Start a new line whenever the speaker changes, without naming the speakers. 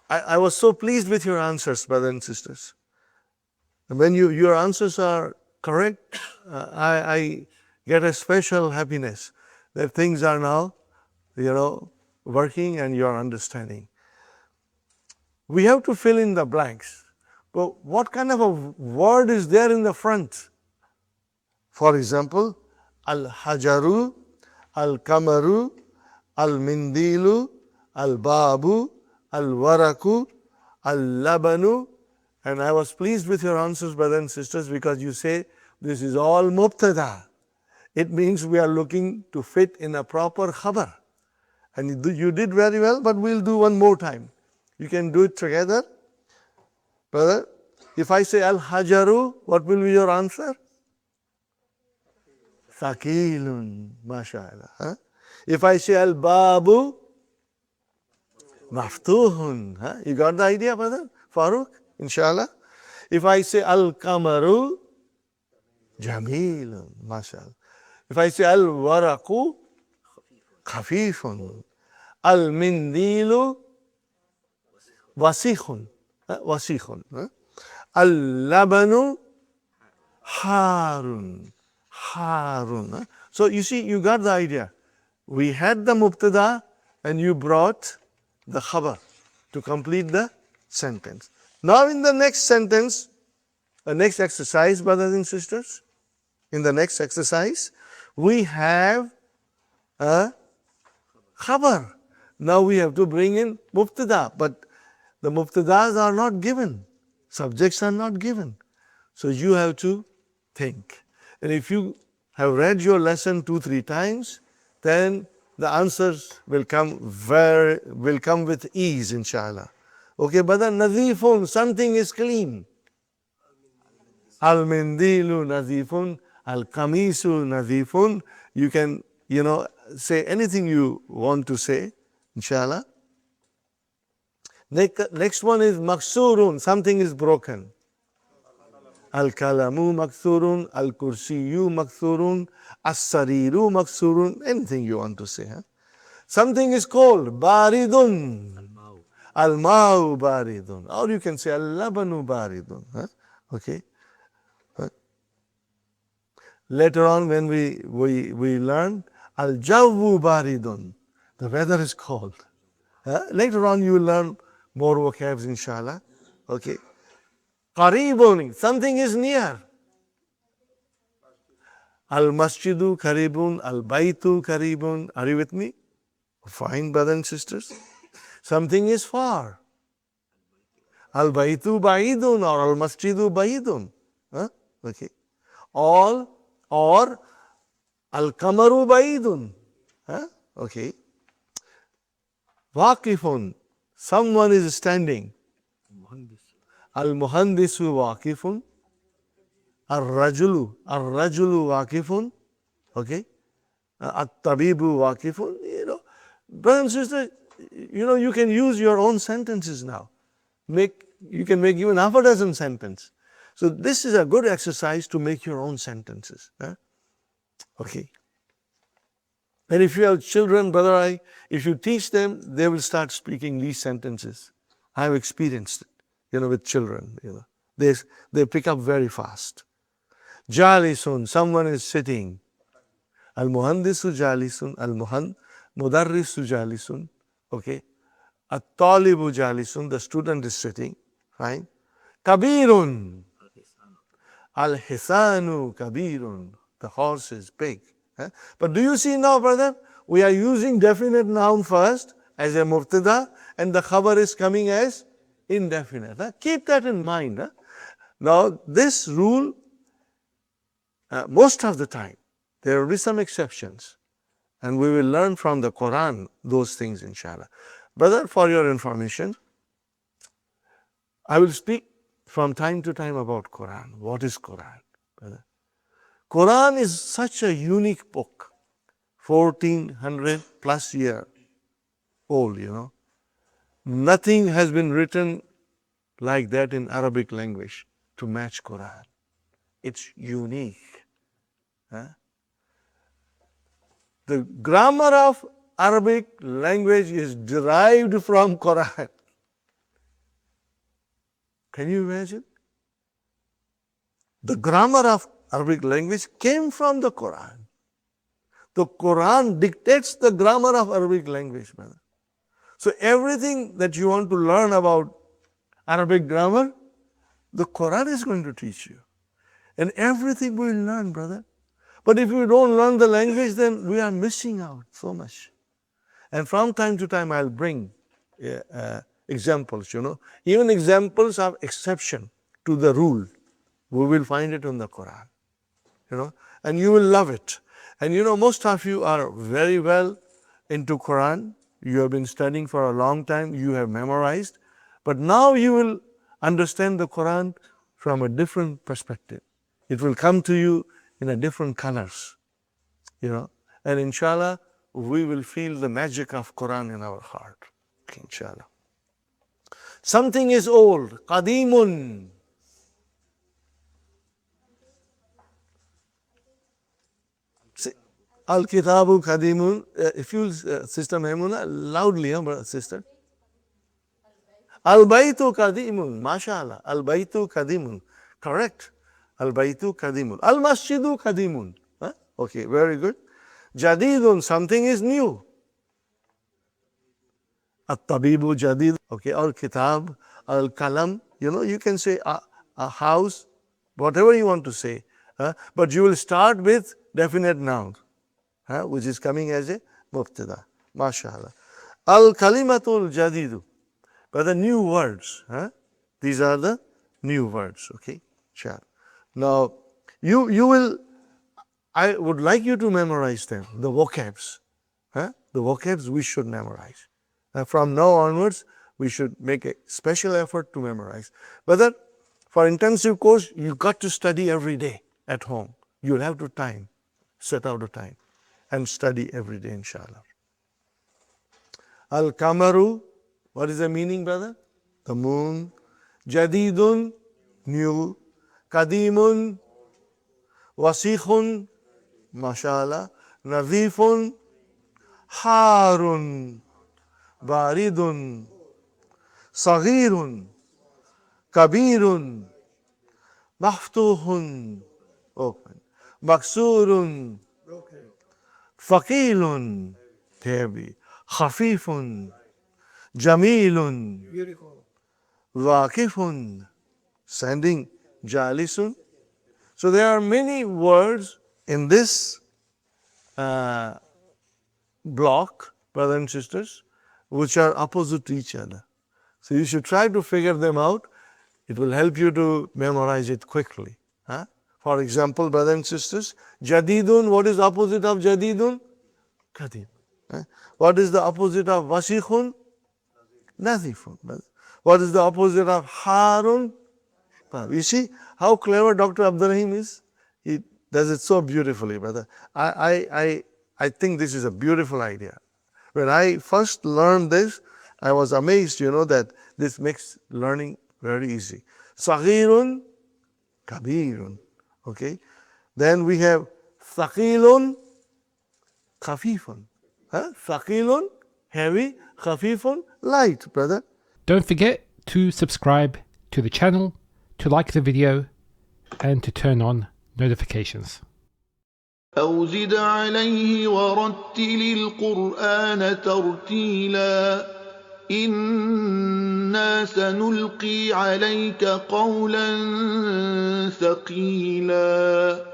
I was so pleased with your answers, brothers and sisters. And when your answers are correct, I get a special happiness that things are now, working and you're understanding. We have to fill in the blanks. But what kind of a word is there in the front? For example, al-hajaru, al-kamaru, al-mindilu, al-babu, al-waraku, al-labanu. And I was pleased with your answers, brothers and sisters, because you say this is all mubtada. It means we are looking to fit in a proper khabar. And you did very well, but we'll do one more time. You can do it together. Brother, if I say al-hajaru, what will be your answer? Thaqilun, mashallah. Huh? If I say al-babu, maftuhun. Huh? You got the idea, brother? Farooq, inshallah. If I say al-kamaru, jamilun, mashallah. If I say al-waraku, khafifun. Al-mindilu, wasikhun. Wasikhun. Al-labanu, harun. Harun. So you see, you got the idea. We had the mubtada and you brought the khabar to complete the sentence. Now in the next sentence, the next exercise, brothers and sisters, in the next exercise, we have a khabar. Now we have to bring in mubtada, but the mubtadas are not given. Subjects are not given. So you have to think. And if you have read your lesson 2-3 times, then the answers will come with ease, inshallah. Okay, brother, nadifun, something is clean. Al-mindilu nadifun, al-kamisu nadifun. You can, say anything you want to say, inshallah. Next one is maksurun, something is broken. Al-kalamu maksurun, al-kursiyu maksurun, as-sariru maksurun, anything you want to say. Huh? Something is cold, baridun. Al-ma'u baridun. Or you can say al-labanu baridun. Huh? Okay. Later on when we learn al-jawwu baridun, the weather is cold. Later on you will learn more vocabs, inshallah. Okay. Qaribun, something is near. Al-masjidu qaribun, al-baytu qaribun. Are you with me? Fine, brothers and sisters. Something is far. Al-baytu ba'idun or al-masjidu ba'idun. Okay. Or al-kamaru ba'idun. Okay. Waqifun, someone is standing. Al-muhandisu waqifun. Ar-rajulu waqifun. Okay. At-tabibu waqifun. Brothers and sisters, you can use your own sentences now. You can make even half a dozen sentences. So this is a good exercise to make your own sentences. Okay. And if you have children, brother, if you teach them, they will start speaking these sentences. I have experienced it, with children. They pick up very fast. Jalisun, someone is sitting. Al-muhandisu jalisun, mudarrisu jalisun. Okay. At-talibu jalisun, the student is sitting. Right? Kabirun. Al-hisanu kabirun, the horse is big. But do you see now, brother? We are using definite noun first as a mubtada, and the khabar is coming as indefinite. Keep that in mind. Now, this rule, most of the time, there will be some exceptions, and we will learn from the Qur'an those things, inshallah. Brother, for your information, I will speak from time to time about Qur'an. What is Qur'an, brother? Qur'an is such a unique book, 1400 plus year old, Nothing has been written like that in Arabic language to match Qur'an. It's unique. The grammar of Arabic language is derived from Qur'an. Can you imagine? The grammar of Arabic language came from the Qur'an. The Qur'an dictates the grammar of Arabic language, brother. So everything that you want to learn about Arabic grammar, the Qur'an is going to teach you. And everything we will learn, brother. But if we don't learn the language, then we are missing out so much. And from time to time, I'll bring examples, Even examples of exception to the rule. We will find it in the Qur'an, and you will love it. And most of you are very well into Qur'an. You have been studying for a long time. You have memorized. But now you will understand the Qur'an from a different perspective. It will come to you in a different colors, And inshallah, we will feel the magic of Qur'an in our heart. Okay, inshallah. Something is old. Qadimun. Al-Kitabu Qadimun. If you, Sister Maimuna, loudly, sister. Al-Baytu Qadimun. MashaAllah. Al-Baytu Qadimun. Correct. Al-Baytu Qadimun. Al-Masjidu Qadimun. Okay, very good. Jadidun, something is new. At-Tabibu Jadid. Okay, Al-Kitab, Al-Kalam. You can say a house, whatever you want to say. But you will start with definite noun, which is coming as a mubtada. MashaAllah. Al-Kalimatul Jadidu. But the new words. These are the new words. Okay, sure. Now, you will, I would like you to memorize them, the vocabs. The vocabs we should memorize. From now onwards, we should make a special effort to memorize. But for intensive course, you got to study every day at home. You'll have to set out a time and study every day, inshallah. Al-Kamaru, what is the meaning, brother? The moon. Jadidun, new. Qadimun, Wasikhun, mashallah. Nadhifun, Harun, Baridun, Saghirun, Kabirun, Maftuhun, open. Maksurun, Faqilun, heavy. Khafifun, Jamilun, beautiful. Waqifun, standing. Jalisun. So there are many words in this block, brothers and sisters, which are opposite to each other. So you should try to figure them out. It will help you to memorize it quickly. For example, brothers and sisters, Jadidun, what is the opposite of Jadidun? Qadim. What is the opposite of Wasikhun? Nazifun. What is the opposite of Harun? You see how clever Dr. Abdurrahim is? He does it so beautifully, brother. I think this is a beautiful idea. When I first learned this, I was amazed, that this makes learning very easy. Saghirun, Kabirun. Okay? Then we have Thaqilun, Khafifun. Thaqilun, heavy, Khafifun, light, brother.
Don't forget to subscribe to the channel, to like the video, and to turn on notifications.
أو زد عليه ورتل القرآن ترتيلا إنا سنلقي عليك قولا ثقيلا